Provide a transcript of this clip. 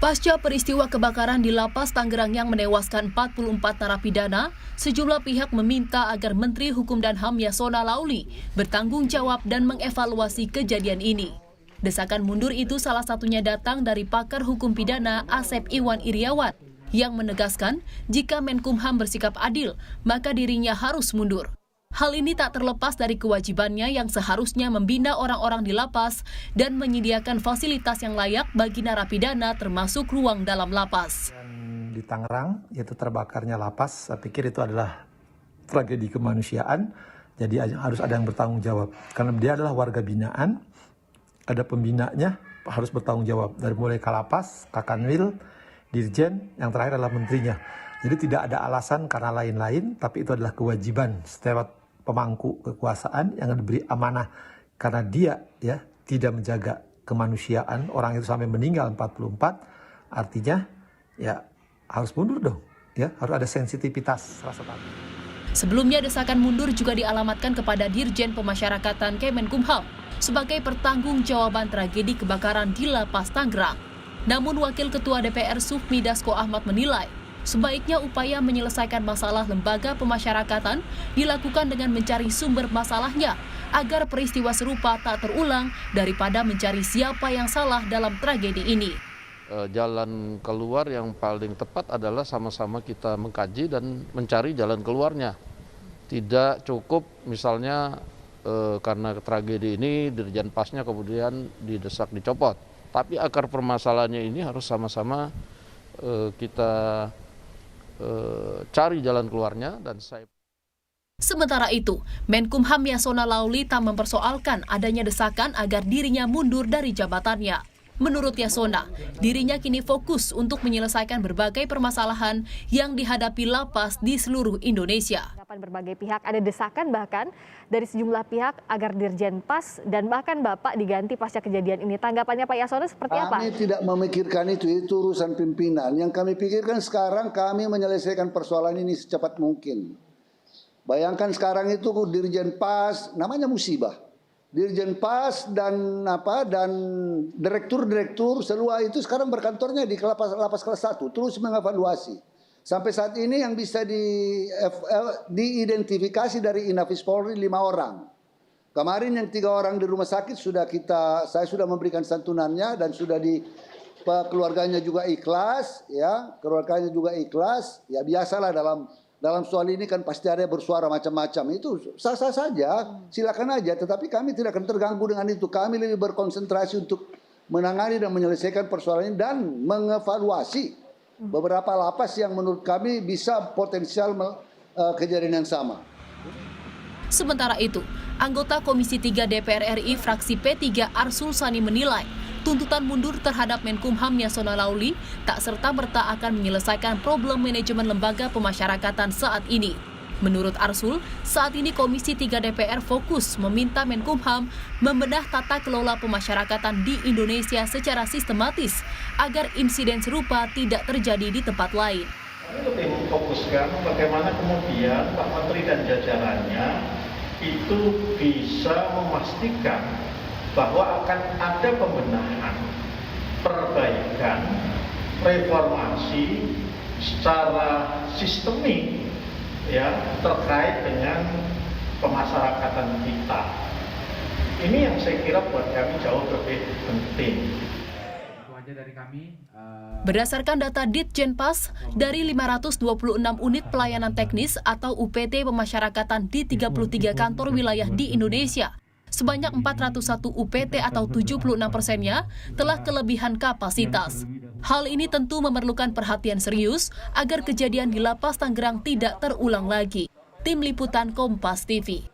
Pasca peristiwa kebakaran di Lapas Tangerang yang menewaskan 44 narapidana, sejumlah pihak meminta agar Menteri Hukum dan HAM Yasona Laoly bertanggung jawab dan mengevaluasi kejadian ini. Desakan mundur itu salah satunya datang dari pakar hukum pidana Asep Iwan Iriawan yang menegaskan jika Menkumham bersikap adil, maka dirinya harus mundur. Hal ini tak terlepas dari kewajibannya yang seharusnya membina orang-orang di lapas dan menyediakan fasilitas yang layak bagi narapidana termasuk ruang dalam lapas. Di Tangerang, yaitu terbakarnya lapas, saya pikir itu adalah tragedi kemanusiaan, jadi harus ada yang bertanggung jawab. Karena dia adalah warga binaan, ada pembinanya, harus bertanggung jawab. Dari mulai Kalapas, Kakanwil, Dirjen, yang terakhir adalah menterinya. Jadi tidak ada alasan karena lain-lain, tapi itu adalah kewajiban setiap pemangku kekuasaan yang diberi amanah karena dia tidak menjaga kemanusiaan, orang itu sampai meninggal 44, artinya harus mundur dong, harus ada sensitivitas rasa takut. Sebelumnya desakan mundur juga dialamatkan kepada Dirjen Pemasyarakatan Kemenkumham sebagai pertanggungjawaban tragedi kebakaran di Lapas Tangerang. Namun Wakil Ketua DPR Sufmi Dasko Ahmad menilai sebaiknya upaya menyelesaikan masalah lembaga pemasyarakatan dilakukan dengan mencari sumber masalahnya agar peristiwa serupa tak terulang daripada mencari siapa yang salah dalam tragedi ini. Jalan keluar yang paling tepat adalah sama-sama kita mengkaji dan mencari jalan keluarnya. Tidak cukup misalnya karena tragedi ini Dirjen Pasnya kemudian didesak dicopot. Tapi akar permasalahannya ini harus sama-sama kita cari jalan keluarnya dan saya. Sementara itu, Menkumham Yasona Laoly tak mempersoalkan adanya desakan agar dirinya mundur dari jabatannya. Menurut Yasona, dirinya kini fokus untuk menyelesaikan berbagai permasalahan yang dihadapi lapas di seluruh Indonesia. Berbagai pihak ada desakan bahkan dari sejumlah pihak agar Dirjen Pas dan bahkan Bapak diganti pasca kejadian ini. Tanggapannya Pak Yasona seperti apa? Kami tidak memikirkan itu urusan pimpinan. Yang kami pikirkan sekarang kami menyelesaikan persoalan ini secepat mungkin. Bayangkan sekarang itu Dirjen Pas, namanya musibah. Dirjen Pas dan direktur semua itu sekarang berkantornya di lapas kelas 1 terus mengevaluasi. Sampai saat ini yang bisa diidentifikasi dari Inafis Polri 5 orang. Kemarin yang 3 orang di rumah sakit saya sudah memberikan santunannya dan sudah keluarganya juga ikhlas, keluarganya juga ikhlas. Ya biasalah dalam soal ini kan pasti ada bersuara macam-macam, itu sah-sah saja, silakan aja. Tetapi kami tidak akan terganggu dengan itu. Kami lebih berkonsentrasi untuk menangani dan menyelesaikan persoalan ini dan mengevaluasi beberapa lapas yang menurut kami bisa potensial kejadian yang sama. Sementara itu, anggota Komisi 3 DPR RI fraksi P3 Arsul Sani menilai tuntutan mundur terhadap Menkumham Yasona Laoly tak serta-merta akan menyelesaikan problem manajemen lembaga pemasyarakatan saat ini. Menurut Arsul, saat ini Komisi 3 DPR fokus meminta Menkumham membedah tata kelola pemasyarakatan di Indonesia secara sistematis agar insiden serupa tidak terjadi di tempat lain. Kami lebih memfokuskan bagaimana kemudian Pak Menteri dan jajarannya itu bisa memastikan bahwa akan ada pembenahan, perbaikan, reformasi secara sistemik terkait dengan pemasyarakatan kita. Ini yang saya kira buat kami jauh lebih penting. Berdasarkan data Ditjen Pas, dari 526 unit pelayanan teknis atau UPT pemasyarakatan di 33 kantor wilayah di Indonesia, sebanyak 401 UPT atau 76%-nya telah kelebihan kapasitas. Hal ini tentu memerlukan perhatian serius agar kejadian di Lapas Tangerang tidak terulang lagi. Tim Liputan Kompas TV.